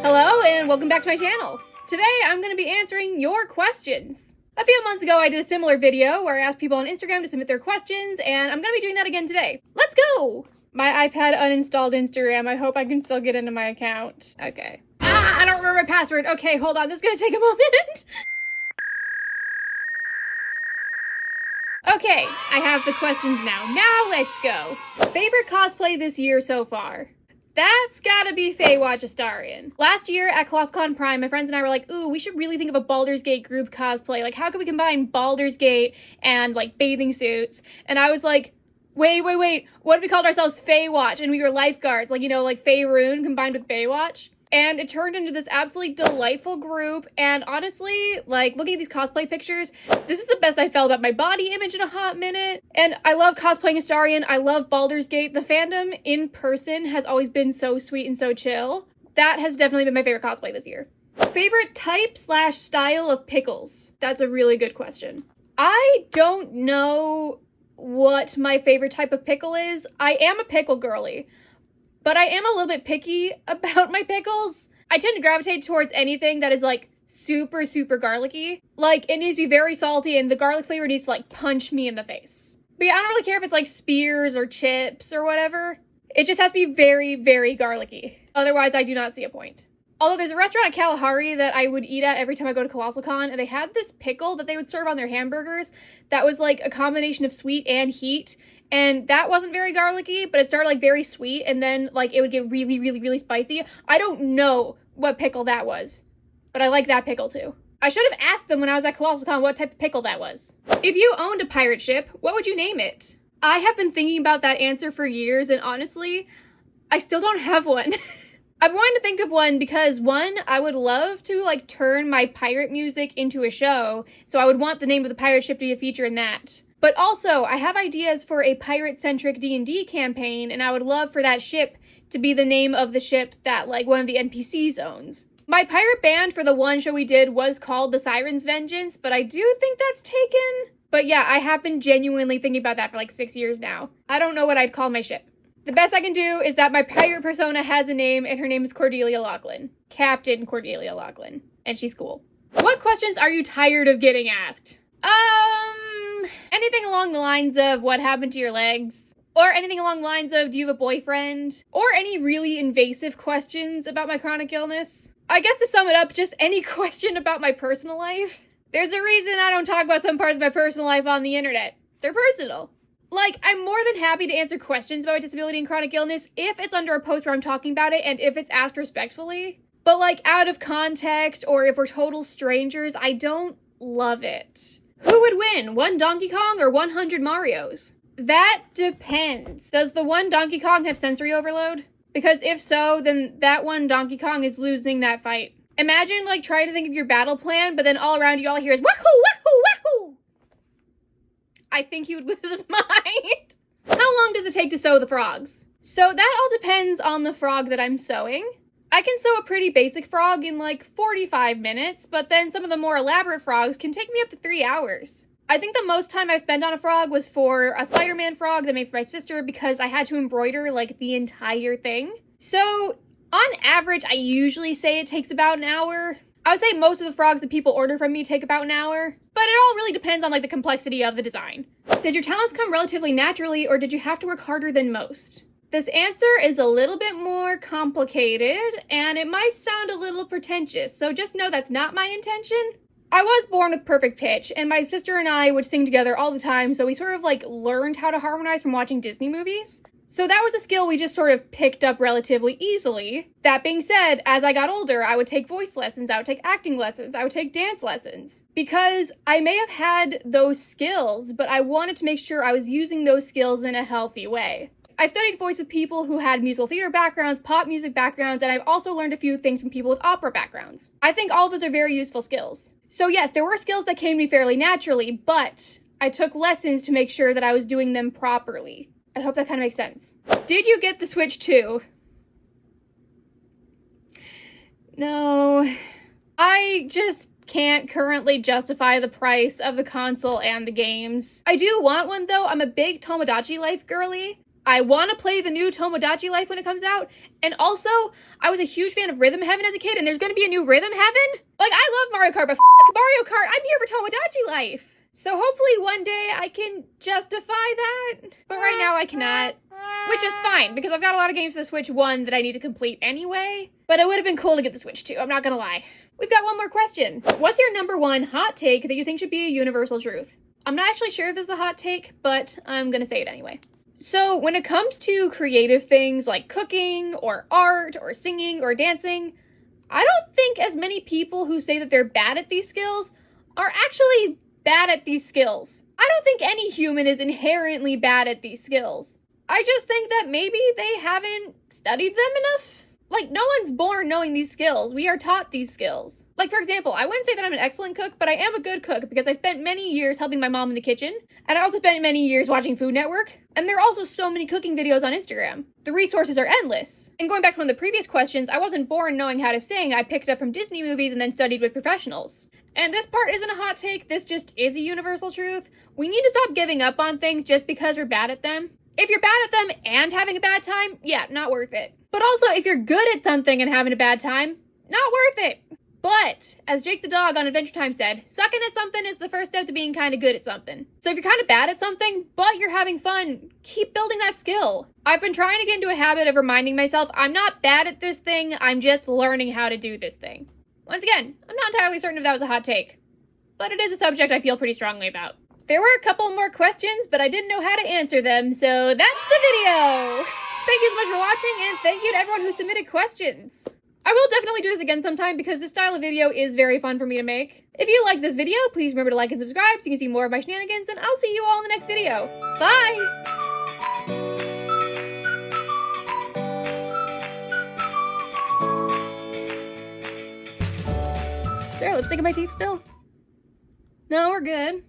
Hello and welcome back to my channel. Today I'm going to be answering your questions. A few months ago I did a similar video where I asked people on Instagram to submit their questions, and I'm going to be doing that again today. Let's go! My iPad uninstalled Instagram. I hope I can still get into my account. Okay. I don't remember my password. Okay, hold on. This is going to take a moment. Okay, I have the questions now. Now let's go. Favorite cosplay this year so far? That's gotta be Feywild Astarion. Last year at ColossalCon Prime, my friends and I were like, ooh, we should really think of a Baldur's Gate group cosplay. Like, how can we combine Baldur's Gate and, like, bathing suits? And I was like, wait. What if we called ourselves Feywatch and we were lifeguards? Like, you know, like Faerun combined with Baywatch? And it turned into this absolutely delightful group, and honestly, like, looking at these cosplay pictures, this is the best I felt about my body image in a hot minute. And I love cosplaying Astarion, I love Baldur's Gate. The fandom in person has always been so sweet and so chill. That has definitely been my favorite cosplay this year. Favorite type/style of pickles? That's a really good question. I don't know what my favorite type of pickle is. I am a pickle girly, but I am a little bit picky about my pickles. I tend to gravitate towards anything that is, like, super garlicky. Like, it needs to be very salty, and the garlic flavor needs to, like, punch me in the face. But yeah, I don't really care if it's, like, spears or chips or whatever. It just has to be very garlicky. Otherwise, I do not see a point. Although there's a restaurant at Kalahari that I would eat at every time I go to ColossalCon, and they had this pickle that they would serve on their hamburgers that was, like, a combination of sweet and heat. And that wasn't very garlicky, but it started, like, very sweet, and then, like, it would get really spicy. I don't know what pickle that was, but I like that pickle, too. I should have asked them when I was at ColossalCon what type of pickle that was. If you owned a pirate ship, what would you name it? I have been thinking about that answer for years, and honestly, I still don't have one. I'm going to think of one because, one, I would love to, like, turn my pirate music into a show, so I would want the name of the pirate ship to be a feature in that. But also, I have ideas for a pirate-centric D&D campaign, and I would love for that ship to be the name of the ship that, like, one of the NPCs owns. My pirate band for the one show we did was called The Siren's Vengeance, but I do think that's taken. But yeah, I have been genuinely thinking about that for like 6 years now. I don't know what I'd call my ship. The best I can do is that my pirate persona has a name, and her name is Cordelia Lachlan. Captain Cordelia Lachlan. And she's cool. What questions are you tired of getting asked? Anything along the lines of what happened to your legs? Or anything along the lines of do you have a boyfriend? Or any really invasive questions about my chronic illness? I guess to sum it up, just any question about my personal life. There's a reason I don't talk about some parts of my personal life on the internet. They're personal. Like, I'm more than happy to answer questions about my disability and chronic illness if it's under a post where I'm talking about it and if it's asked respectfully. But, like, out of context or if we're total strangers, I don't love it. Who would win, one Donkey Kong or 100 Marios? That depends. Does the one Donkey Kong have sensory overload? Because if so, then that one Donkey Kong is losing that fight. Imagine, like, trying to think of your battle plan, but then all around you all hear is wahoo! I think he would lose his mind. How long does it take to sew the frogs? So that all depends on the frog that I'm sewing. I can sew a pretty basic frog in like 45 minutes, but then some of the more elaborate frogs can take me up to 3 hours. I think the most time I've spent on a frog was for a Spider-Man frog that I made for my sister because I had to embroider like the entire thing. So on average, I usually say it takes about an hour. I would say most of the frogs that people order from me take about an hour, but it all really depends on like the complexity of the design. Did your talents come relatively naturally, or did you have to work harder than most? This answer is a little bit more complicated, and it might sound a little pretentious, so just know that's not my intention. I was born with perfect pitch, and my sister and I would sing together all the time, so we sort of like learned how to harmonize from watching Disney movies. So that was a skill we just sort of picked up relatively easily. That being said, as I got older, I would take voice lessons, I would take acting lessons, I would take dance lessons. Because I may have had those skills, but I wanted to make sure I was using those skills in a healthy way. I've studied voice with people who had musical theater backgrounds, pop music backgrounds, and I've also learned a few things from people with opera backgrounds. I think all of those are very useful skills. So yes, there were skills that came to me fairly naturally, but I took lessons to make sure that I was doing them properly. I hope that kind of makes sense. Did you get the Switch 2? No. I just can't currently justify the price of the console and the games. I do want one though. I'm a big Tomodachi Life girly. I want to play the new Tomodachi Life when it comes out. And also, I was a huge fan of Rhythm Heaven as a kid, and there's going to be a new Rhythm Heaven. Like, I love Mario Kart, but Mario Kart, I'm here for Tomodachi Life. So hopefully one day I can justify that. But right now I cannot. Which is fine, because I've got a lot of games for the Switch 1 that I need to complete anyway. But it would have been cool to get the Switch 2, I'm not gonna lie. We've got one more question. What's your number one hot take that you think should be a universal truth? I'm not actually sure if this is a hot take, but I'm gonna say it anyway. So when it comes to creative things like cooking, or art, or singing, or dancing, I don't think as many people who say that they're bad at these skills are actually bad at these skills. I don't think any human is inherently bad at these skills. I just think that maybe they haven't studied them enough. Like, no one's born knowing these skills. We are taught these skills. Like, for example, I wouldn't say that I'm an excellent cook, but I am a good cook because I spent many years helping my mom in the kitchen, and I also spent many years watching Food Network, and there are also so many cooking videos on Instagram. The resources are endless. And going back to one of the previous questions, I wasn't born knowing how to sing. I picked it up from Disney movies and then studied with professionals. And this part isn't a hot take, this just is a universal truth. We need to stop giving up on things just because we're bad at them. If you're bad at them and having a bad time, yeah, not worth it. But also, if you're good at something and having a bad time, not worth it. But, as Jake the dog on Adventure Time said, sucking at something is the first step to being kind of good at something. So if you're kind of bad at something, but you're having fun, keep building that skill. I've been trying to get into a habit of reminding myself I'm not bad at this thing, I'm just learning how to do this thing. Once again, I'm not entirely certain if that was a hot take, but it is a subject I feel pretty strongly about. There were a couple more questions, but I didn't know how to answer them, so that's the video! Thank you so much for watching, and thank you to everyone who submitted questions. I will definitely do this again sometime because this style of video is very fun for me to make. If you liked this video, please remember to like and subscribe so you can see more of my shenanigans, and I'll see you all in the next video. Bye! Is there lipstick in my teeth still? No, we're good.